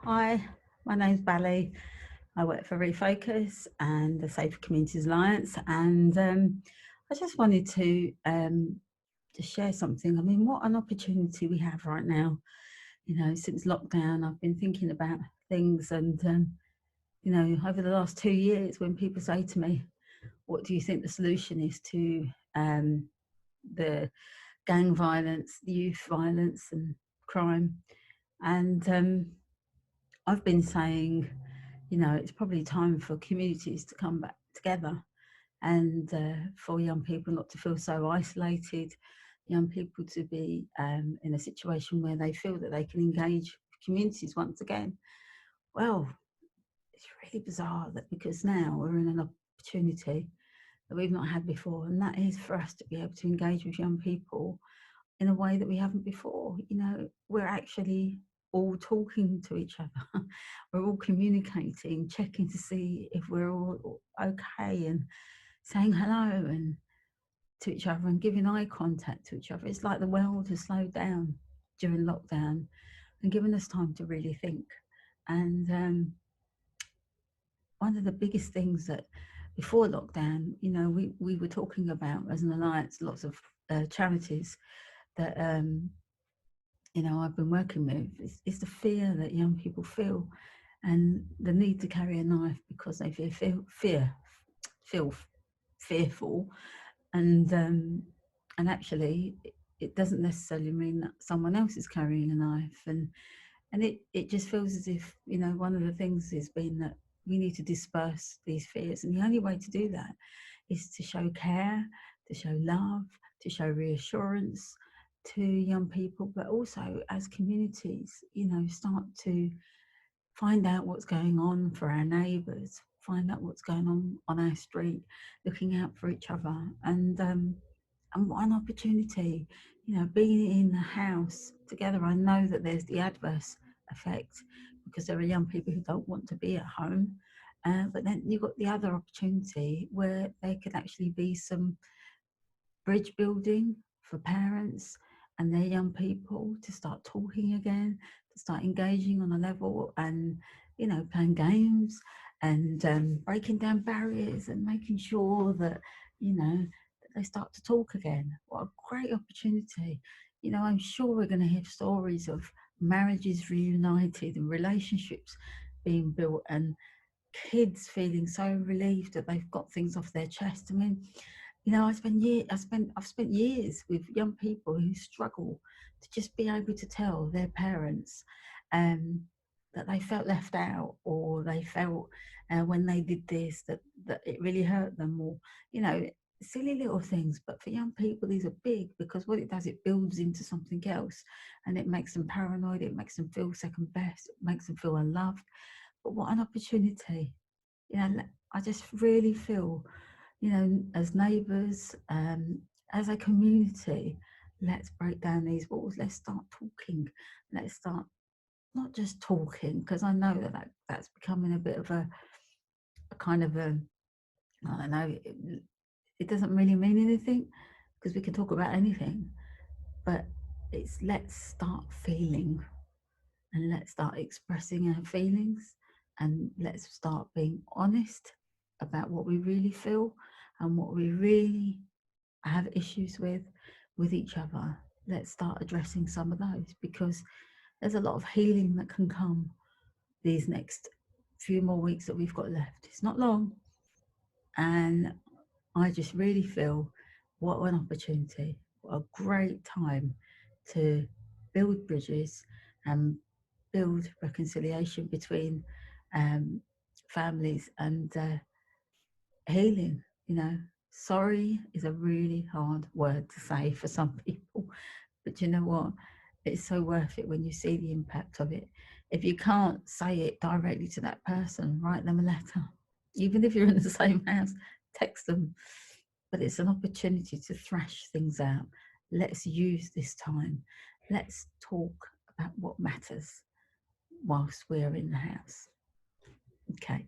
Hi, my name's Bali. I work for Refocus and the Safer Communities Alliance, and I just wanted to just share something. I mean, what an opportunity we have right now. You know, since lockdown, I've been thinking about things, and you know, over the last 2 years, when people say to me, "What do you think the solution is to the gang violence, the youth violence, and crime?" And I've been saying, you know, it's probably time for communities to come back together and for young people not to feel so isolated, young people to be in a situation where they feel that they can engage with communities once again. Well, it's really bizarre that because now we're in an opportunity that we've not had before, and that is for us to be able to engage with young people in a way that we haven't before. You know, we're actually all talking to each other. We're all communicating, checking to see if we're all okay and saying hello and to each other and giving eye contact to each other. It's like the world has slowed down during lockdown and given us time to really think. And one of the biggest things that before lockdown, you know, we were talking about as an alliance, lots of charities that you know, I've been working with is the fear that young people feel, and the need to carry a knife because they feel fearful, and actually, it doesn't necessarily mean that someone else is carrying a knife, and it just feels as if, you know, one of the things has been that we need to disperse these fears, and the only way to do that is to show care, to show love, to show reassurance to young people, but also as communities, you know, start to find out what's going on for our neighbours, find out what's going on our street, looking out for each other, and what an opportunity, you know, being in the house together. I know that there's the adverse effect because there are young people who don't want to be at home, but then you've got the other opportunity where there could actually be some bridge building for parents and their young people to start talking again, to start engaging on a level, and, you know, playing games and breaking down barriers and making sure that, you know, that they start to talk again. What a great opportunity. You know, I'm sure we're going to hear stories of marriages reunited and relationships being built and kids feeling so relieved that they've got things off their chest. I mean, you know, I've spent years with young people who struggle to just be able to tell their parents um, that they felt left out, or they felt when they did this that it really hurt them, or, you know, silly little things. But for young people, these are big, because what it does, it builds into something else, and it makes them paranoid. It makes them feel second best. It makes them feel unloved. But what an opportunity! You know, I just really feel, you know, as neighbours, as a community, let's break down these walls. Let's start talking. Let's start not just talking, because I know that's becoming a bit of a kind of a, I don't know, it doesn't really mean anything because we can talk about anything, but it's let's start feeling, and let's start expressing our feelings, and let's start being honest about what we really feel and what we really have issues with each other. Let's start addressing some of those, because there's a lot of healing that can come these next few more weeks that we've got left. It's not long, and I just really feel what an opportunity, what a great time to build bridges and build reconciliation between um, families, and healing. You know, sorry is a really hard word to say for some people, but you know what? It's so worth it when you see the impact of it. If you can't say it directly to that person, write them a letter. Even if you're in the same house, text them. But it's an opportunity to thrash things out. Let's use this time. Let's talk about what matters whilst we're in the house. Okay.